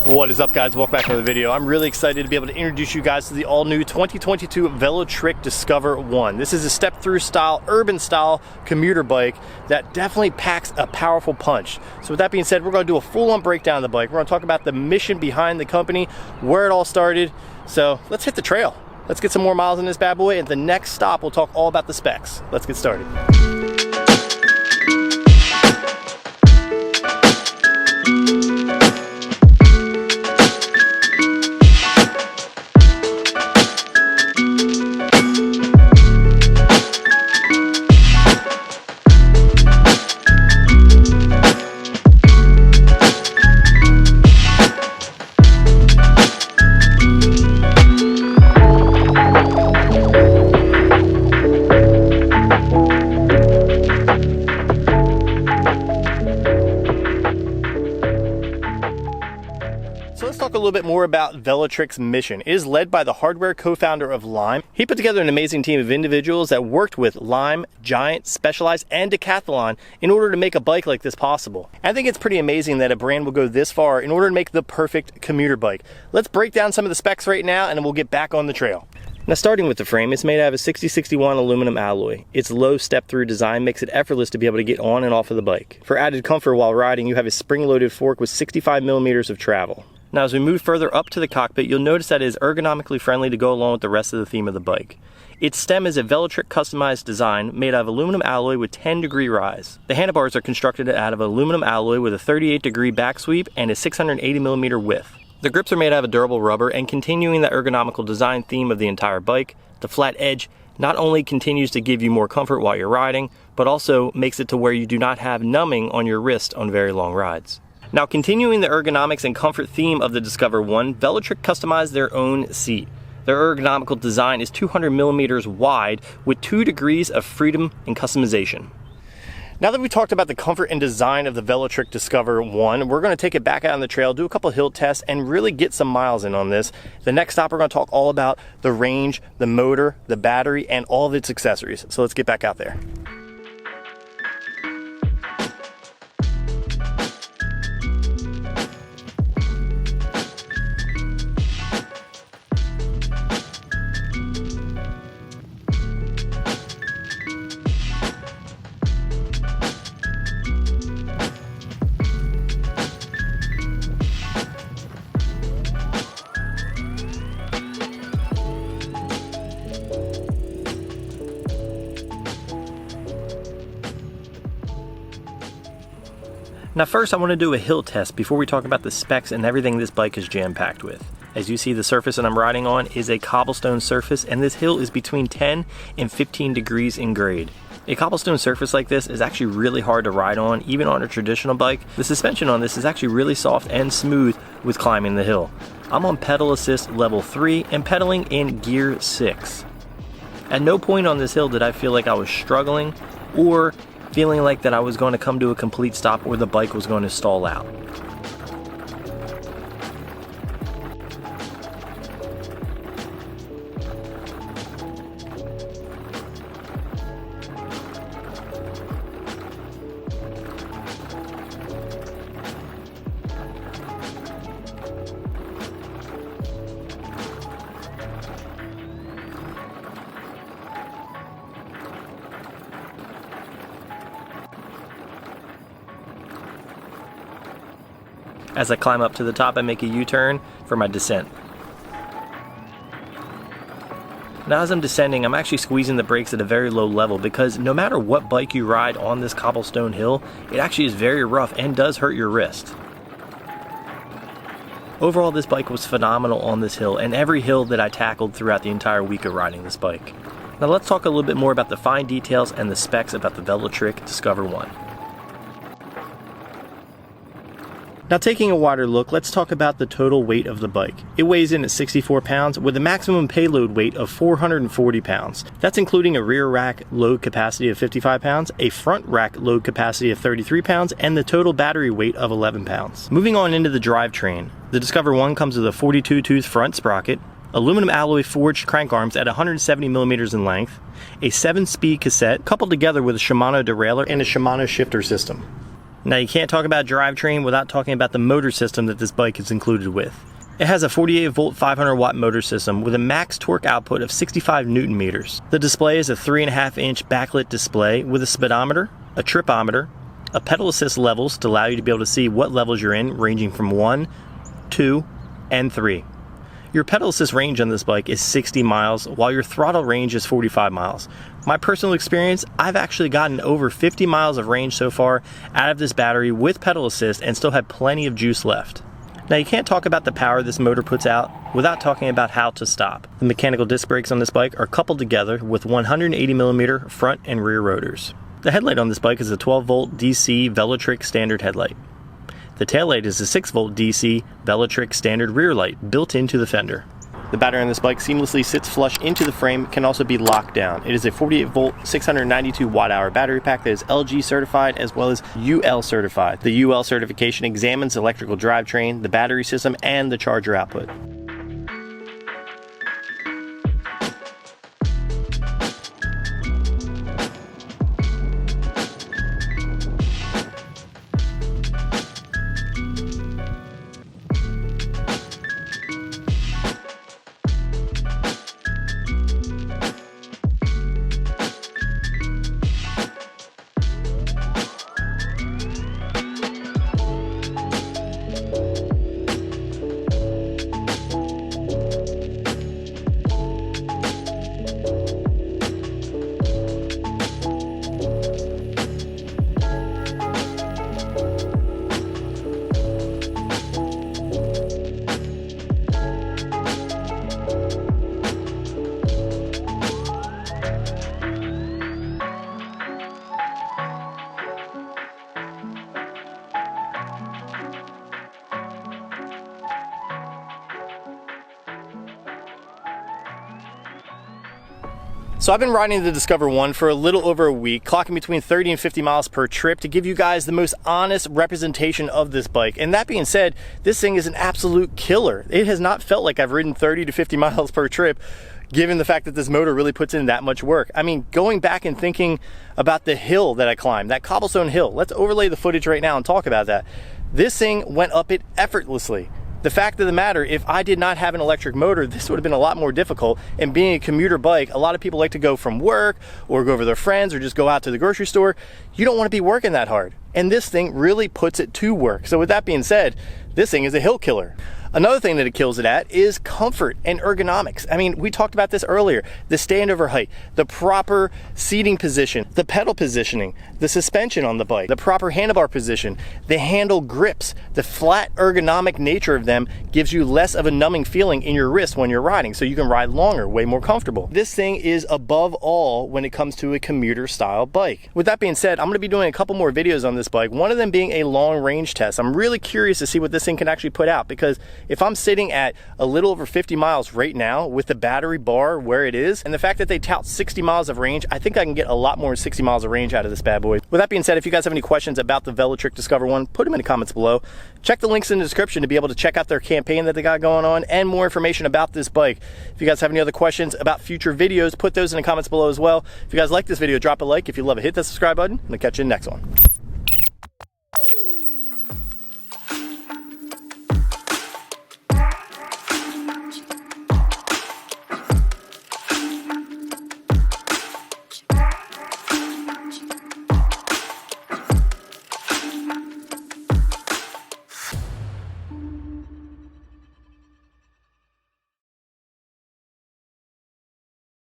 What is up, guys? Welcome back to the video. I'm really excited to be able to introduce you guys to the all-new 2022 Velotric Discover 1. This is a step-through style, urban style commuter bike that definitely packs a powerful punch. So with that being said, we're going to do a full-on breakdown of the bike. We're going to talk about the mission behind the company, where it all started. So let's hit the trail. Let's get some more miles in this bad boy, and the next stop we'll talk all about the specs. Let's get started. A little bit more about Velotric's mission. It is led by the hardware co-founder of Lime. He put together an amazing team of individuals that worked with Lime, Giant, Specialized, and Decathlon in order to make a bike like this possible. I think it's pretty amazing that a brand will go this far in order to make the perfect commuter bike. Let's break down some of the specs right now, and then we'll get back on the trail. Now, starting with the frame, it's made out of a 6061 aluminum alloy. Its low step-through design makes it effortless to be able to get on and off of the bike. For added comfort while riding, you have a spring-loaded fork with 65 millimeters of travel. Now, as we move further up to the cockpit, you'll notice that it is ergonomically friendly to go along with the rest of the theme of the bike. Its stem is a Velotric customized design made out of aluminum alloy with 10-degree rise. The handlebars are constructed out of aluminum alloy with a 38-degree back sweep and a 680mm width. The grips are made out of durable rubber, and continuing the ergonomical design theme of the entire bike, the flat edge not only continues to give you more comfort while you're riding, but also makes it to where you do not have numbing on your wrist on very long rides. Now, continuing the ergonomics and comfort theme of the Discover 1, Velotric customized their own seat. Their ergonomical design is 200 millimeters wide with 2 degrees of freedom and customization. Now that we talked about the comfort and design of the Velotric Discover 1, we're going to take it back out on the trail, do a couple hill tests, and really get some miles in on this. The next stop, we're going to talk all about the range, the motor, the battery, and all of its accessories. So let's get back out there. Now first, I want to do a hill test before we talk about the specs and everything this bike is jam-packed with. As you see, the surface that I'm riding on is a cobblestone surface, and this hill is between 10 and 15 degrees in grade. A cobblestone surface like this is actually really hard to ride on, even on a traditional bike. The suspension on this is actually really soft and smooth with climbing the hill. I'm on pedal assist level 3 and pedaling in gear 6. At no point on this hill did I feel like I was struggling or feeling like that I was going to come to a complete stop or the bike was going to stall out. As I climb up to the top, I make a U-turn for my descent. Now as I'm descending, I'm actually squeezing the brakes at a very low level because no matter what bike you ride on this cobblestone hill, it actually is very rough and does hurt your wrist. Overall, this bike was phenomenal on this hill and every hill that I tackled throughout the entire week of riding this bike. Now let's talk a little bit more about the fine details and the specs about the Velotric Discover 1. Now, taking a wider look, let's talk about the total weight of the bike. It weighs in at 64 pounds with a maximum payload weight of 440 pounds. That's including a rear rack load capacity of 55 pounds, a front rack load capacity of 33 pounds, and the total battery weight of 11 pounds. Moving on into the drivetrain, the Discover 1 comes with a 42-tooth front sprocket, aluminum alloy forged crank arms at 170 millimeters in length, a 7-speed cassette coupled together with a Shimano derailleur and a Shimano shifter system. Now you can't talk about drivetrain without talking about the motor system that this bike is included with. It has a 48 volt 500 watt motor system with a max torque output of 65 Newton meters. The display is a 3.5 inch backlit display with a speedometer, a tripometer, a pedal assist levels to allow you to be able to see what levels you're in, ranging from 1, 2, and 3. Your pedal assist range on this bike is 60 miles, while your throttle range is 45 miles. My personal experience, I've actually gotten over 50 miles of range so far out of this battery with pedal assist and still have plenty of juice left. Now you can't talk about the power this motor puts out without talking about how to stop. The mechanical disc brakes on this bike are coupled together with 180mm front and rear rotors. The headlight on this bike is a 12 volt DC Velotric standard headlight. The taillight is a 6 volt DC Velotric standard rear light built into the fender. The battery on this bike seamlessly sits flush into the frame, can also be locked down. It is a 48 volt 692 watt hour battery pack that is LG certified as well as UL certified. The UL certification examines the electrical drivetrain, the battery system, and the charger output. So I've been riding the Discover 1 for a little over a week, clocking between 30 and 50 miles per trip to give you guys the most honest representation of this bike. And that being said, this thing is an absolute killer. It has not felt like I've ridden 30 to 50 miles per trip, given the fact that this motor really puts in that much work. I mean, going back and thinking about the hill that I climbed, that cobblestone hill, let's overlay the footage right now and talk about that. This thing went up it effortlessly. The fact of the matter, if I did not have an electric motor, this would have been a lot more difficult. And being a commuter bike, a lot of people like to go from work or go over their friends or just go out to the grocery store. You don't want to be working that hard. And this thing really puts it to work. So with that being said, this thing is a hill killer. Another thing that it kills it at is comfort and ergonomics. I mean, we talked about this earlier. The standover height, the proper seating position, the pedal positioning, the suspension on the bike, the proper handlebar position, the handle grips, the flat ergonomic nature of them gives you less of a numbing feeling in your wrist when you're riding, so you can ride longer, way more comfortable. This thing is above all when it comes to a commuter style bike. With that being said, I'm gonna be doing a couple more videos on this bike, one of them being a long range test. I'm really curious to see what this thing can actually put out, because if I'm sitting at a little over 50 miles right now with the battery bar where it is, and the fact that they tout 60 miles of range, I think I can get a lot more than 60 miles of range out of this bad boy. With that being said, if you guys have any questions about the Velotric Discover 1, put them in the comments below. Check the links in the description to be able to check out their campaign that they got going on and more information about this bike. If you guys have any other questions about future videos, put those in the comments below as well. If you guys like this video, drop a like. If you love it, hit the subscribe button, and I'll catch you in the next one.